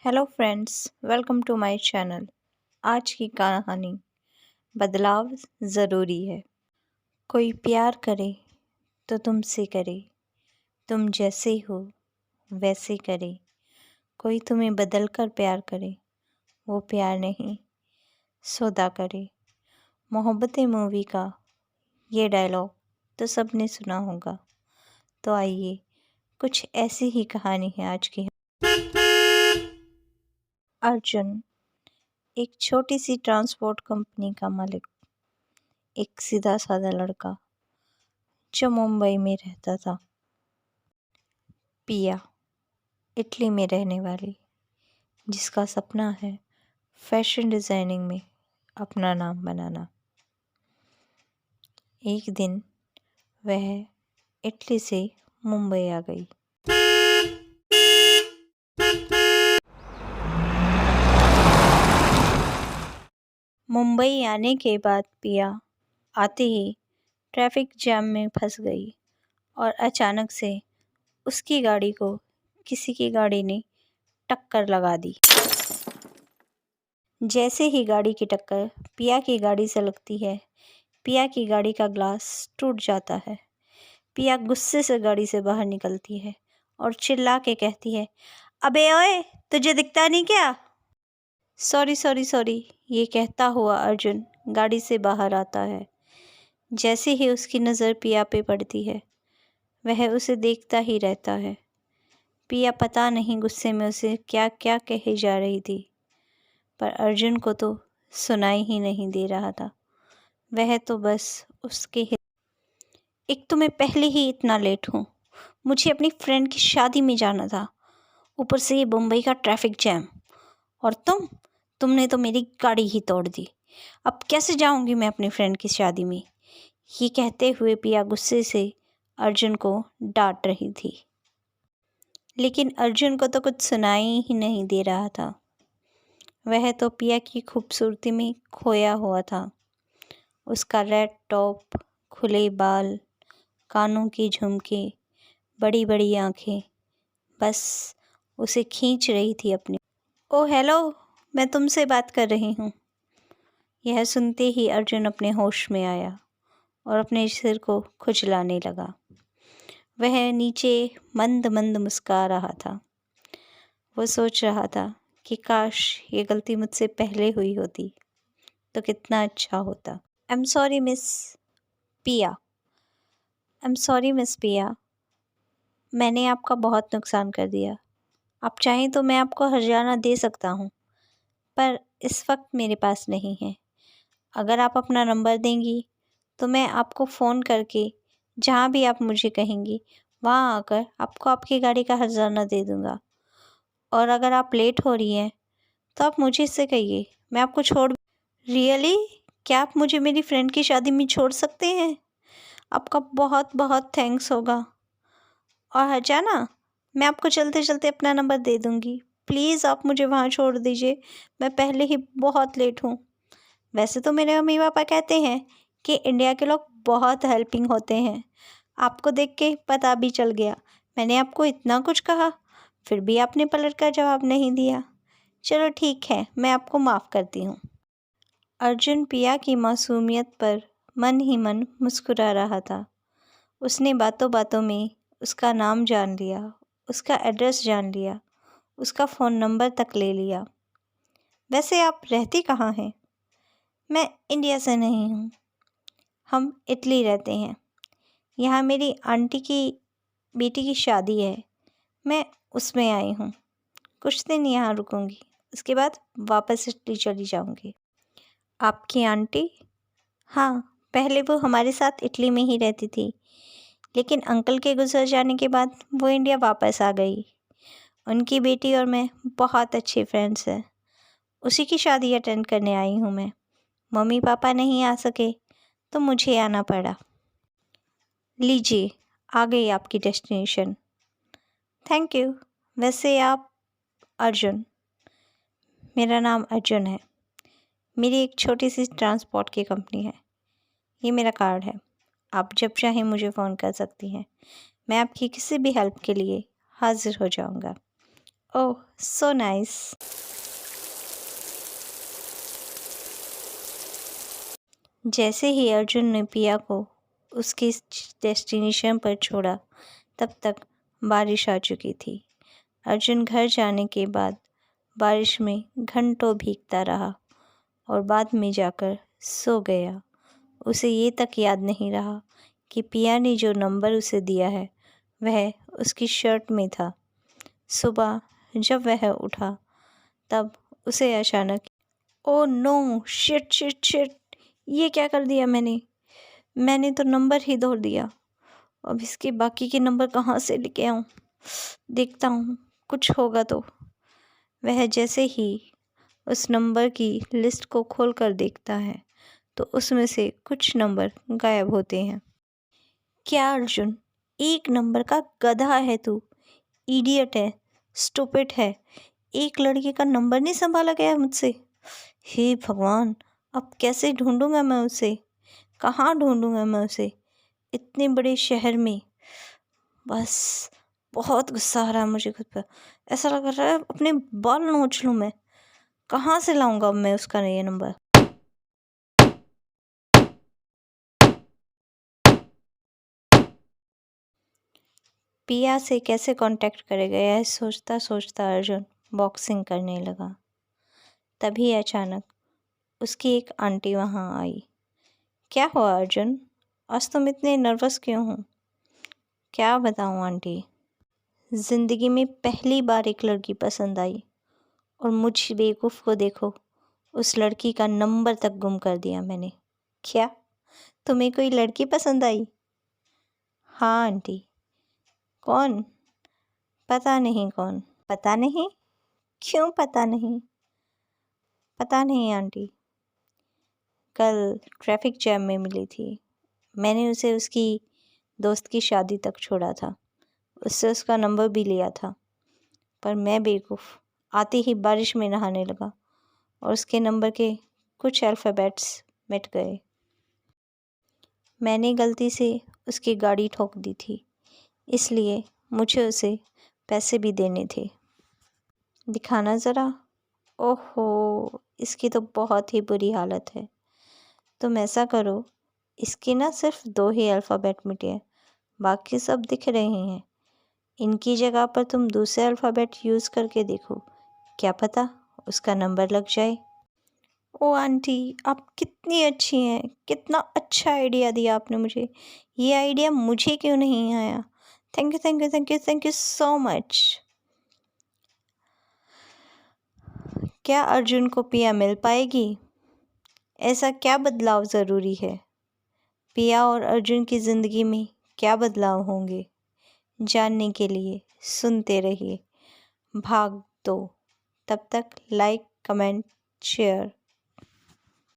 Hello friends, welcome to my channel. आज की कहानी बदलाव ज़रूरी है। कोई प्यार करे तो तुमसे करे, तुम जैसे हो वैसे करे। कोई तुम्हें बदल कर प्यार करे, वो प्यार नहीं सौदा करे। मोहब्बतें मूवी का ये डायलॉग तो सबने सुना होगा। तो आइए, कुछ ऐसी ही कहानी है आज की। अर्जुन एक छोटी सी ट्रांसपोर्ट कंपनी का मालिक, एक सीधा साधा लड़का जो मुंबई में रहता था। पिया इटली में रहने वाली, जिसका सपना है फैशन डिज़ाइनिंग में अपना नाम बनाना। एक दिन वह इटली से मुंबई आ गई। मुंबई आने के बाद पिया आते ही ट्रैफिक जैम में फंस गई और अचानक से उसकी गाड़ी को किसी की गाड़ी ने टक्कर लगा दी। जैसे ही गाड़ी की टक्कर पिया की गाड़ी से लगती है, पिया की गाड़ी का ग्लास टूट जाता है। पिया गुस्से से गाड़ी से बाहर निकलती है और चिल्ला के कहती है, अबे ओए, तुझे दिखता नहीं क्या? सॉरी सॉरी सॉरी, ये कहता हुआ अर्जुन गाड़ी से बाहर आता है। जैसे ही उसकी नज़र पिया पे पड़ती है, वह उसे देखता ही रहता है। पिया पता नहीं गुस्से में उसे क्या क्या कही जा रही थी, पर अर्जुन को तो सुनाई ही नहीं दे रहा था। वह तो बस उसके एक तो मैं पहले ही इतना लेट हूँ, मुझे अपनी फ्रेंड की शादी में जाना था, ऊपर से ये मुंबई का ट्रैफिक जैम, और तुमने तो मेरी गाड़ी ही तोड़ दी। अब कैसे जाऊँगी मैं अपनी फ्रेंड की शादी में? ये कहते हुए पिया गुस्से से अर्जुन को डांट रही थी, लेकिन अर्जुन को तो कुछ सुनाई ही नहीं दे रहा था। वह तो पिया की खूबसूरती में खोया हुआ था। उसका रेड टॉप, खुले बाल, कानों की झुमके, बड़ी बड़ी आँखें बस उसे खींच रही थी अपनी। ओ हेलो, मैं तुमसे बात कर रही हूँ। यह सुनते ही अर्जुन अपने होश में आया और अपने सिर को खुजलाने लगा। वह नीचे मंद मंद मुस्कुरा रहा था। वो सोच रहा था कि काश ये गलती मुझसे पहले हुई होती तो कितना अच्छा होता। आई एम सॉरी मिस पिया, आई एम सॉरी मिस पिया, मैंने आपका बहुत नुकसान कर दिया। आप चाहें तो मैं आपको हर्जाना दे सकता हूँ, पर इस वक्त मेरे पास नहीं है। अगर आप अपना नंबर देंगी तो मैं आपको फ़ोन करके जहाँ भी आप मुझे कहेंगी वहाँ आकर आपको आपकी गाड़ी का हर्जाना दे दूँगा। और अगर आप लेट हो रही हैं तो आप मुझे इससे कहिए, मैं आपको छोड़। रियली? क्या आप मुझे मेरी फ्रेंड की शादी में छोड़ सकते हैं? आपका बहुत बहुत थैंक्स होगा। और हर्जाना, मैं आपको चलते चलते अपना नंबर दे दूँगी। प्लीज़ आप मुझे वहाँ छोड़ दीजिए, मैं पहले ही बहुत लेट हूँ। वैसे तो मेरे मम्मी पापा कहते हैं कि इंडिया के लोग बहुत हेल्पिंग होते हैं। आपको देख के पता भी चल गया। मैंने आपको इतना कुछ कहा, फिर भी आपने पलट कर जवाब नहीं दिया। चलो ठीक है, मैं आपको माफ़ करती हूँ। अर्जुन पिया की मासूमियत पर मन ही मन मुस्कुरा रहा था। उसने बातों बातों में उसका नाम जान लिया, उसका एड्रेस जान लिया, उसका फ़ोन नंबर तक ले लिया। वैसे आप रहती कहाँ हैं? मैं इंडिया से नहीं हूँ, हम इटली रहते हैं। यहाँ मेरी आंटी की बेटी की शादी है, मैं उसमें आई हूँ। कुछ दिन यहाँ रुकूंगी, उसके बाद वापस इटली चली जाऊँगी। आपकी आंटी? हाँ, पहले वो हमारे साथ इटली में ही रहती थी, लेकिन अंकल के गुजर जाने के बाद वो इंडिया वापस आ गई। उनकी बेटी और मैं बहुत अच्छे फ्रेंड्स हैं। उसी की शादी अटेंड करने आई हूँ मैं। मम्मी पापा नहीं आ सके तो मुझे आना पड़ा। लीजिए, आ गई आपकी डेस्टिनेशन। Thank you. वैसे आप? अर्जुन, मेरा नाम अर्जुन है। मेरी एक छोटी सी ट्रांसपोर्ट की कंपनी है। ये मेरा कार्ड है, आप जब चाहें मुझे फ़ोन कर सकती हैं। मैं आपकी किसी भी हेल्प के लिए हाजिर हो जाऊंगा। ओह सो नाइस। जैसे ही अर्जुन ने पिया को उसके डेस्टिनेशन पर छोड़ा, तब तक बारिश आ चुकी थी। अर्जुन घर जाने के बाद बारिश में घंटों भीगता रहा और बाद में जाकर सो गया। उसे ये तक याद नहीं रहा कि पिया ने जो नंबर उसे दिया है वह उसकी शर्ट में था। सुबह जब वह उठा तब उसे अचानक, oh no, shit shit shit, ये क्या कर दिया मैंने तो नंबर ही दौड़ दिया। अब इसके बाकी के नंबर कहाँ से लेके आऊँ? देखता हूँ, कुछ होगा तो। वह जैसे ही उस नंबर की लिस्ट को खोल कर देखता है तो उसमें से कुछ नंबर गायब होते हैं। क्या अर्जुन, एक नंबर का गधा है तू, इडियट है, स्टूपिड है। एक लड़के का नंबर नहीं संभाला गया मुझसे। हे भगवान, अब कैसे ढूंढूंगा मैं उसे? कहाँ ढूंढूंगा मैं उसे इतने बड़े शहर में? बस बहुत गुस्सा आ रहा है मुझे खुद पर। ऐसा लग रहा है अपने बाल नोच लूँ मैं। कहाँ से लाऊंगा अब मैं उसका ये नंबर? पिया से कैसे कांटेक्ट करेगा यह सोचता सोचता अर्जुन बॉक्सिंग करने लगा। तभी अचानक उसकी एक आंटी वहाँ आई। क्या हुआ अर्जुन, आज तुम इतने नर्वस क्यों हो? क्या बताऊँ आंटी, ज़िंदगी में पहली बार एक लड़की पसंद आई और मुझ बेवकूफ़ को देखो, उस लड़की का नंबर तक गुम कर दिया मैंने। क्या तुम्हें कोई लड़की पसंद आई? हाँ आंटी। कौन? पता नहीं कौन। पता नहीं? क्यों पता नहीं? पता नहीं आंटी, कल ट्रैफिक जैम में मिली थी। मैंने उसे उसकी दोस्त की शादी तक छोड़ा था, उससे उसका नंबर भी लिया था, पर मैं बेवकूफ़ आते ही बारिश में नहाने लगा और उसके नंबर के कुछ अल्फ़ाबेट्स मिट गए। मैंने गलती से उसकी गाड़ी ठोक दी थी, इसलिए मुझे उसे पैसे भी देने थे। दिखाना ज़रा। ओहो, इसकी तो बहुत ही बुरी हालत है। तुम ऐसा करो, इसके ना सिर्फ 2 ही अल्फ़ाबेट मिटे हैं, बाकी सब दिख रहे हैं। इनकी जगह पर तुम दूसरे अल्फ़ाबेट यूज़ करके देखो, क्या पता उसका नंबर लग जाए। ओ आंटी, आप कितनी अच्छी हैं, कितना अच्छा आइडिया दिया आपने मुझे। ये आइडिया मुझे क्यों नहीं आया? Thank you thank you thank you thank you so much. क्या अर्जुन को पिया मिल पाएगी? ऐसा क्या बदलाव ज़रूरी है? पिया और अर्जुन की ज़िंदगी में क्या बदलाव होंगे? जानने के लिए सुनते रहिए भाग 2। तब तक लाइक, कमेंट, शेयर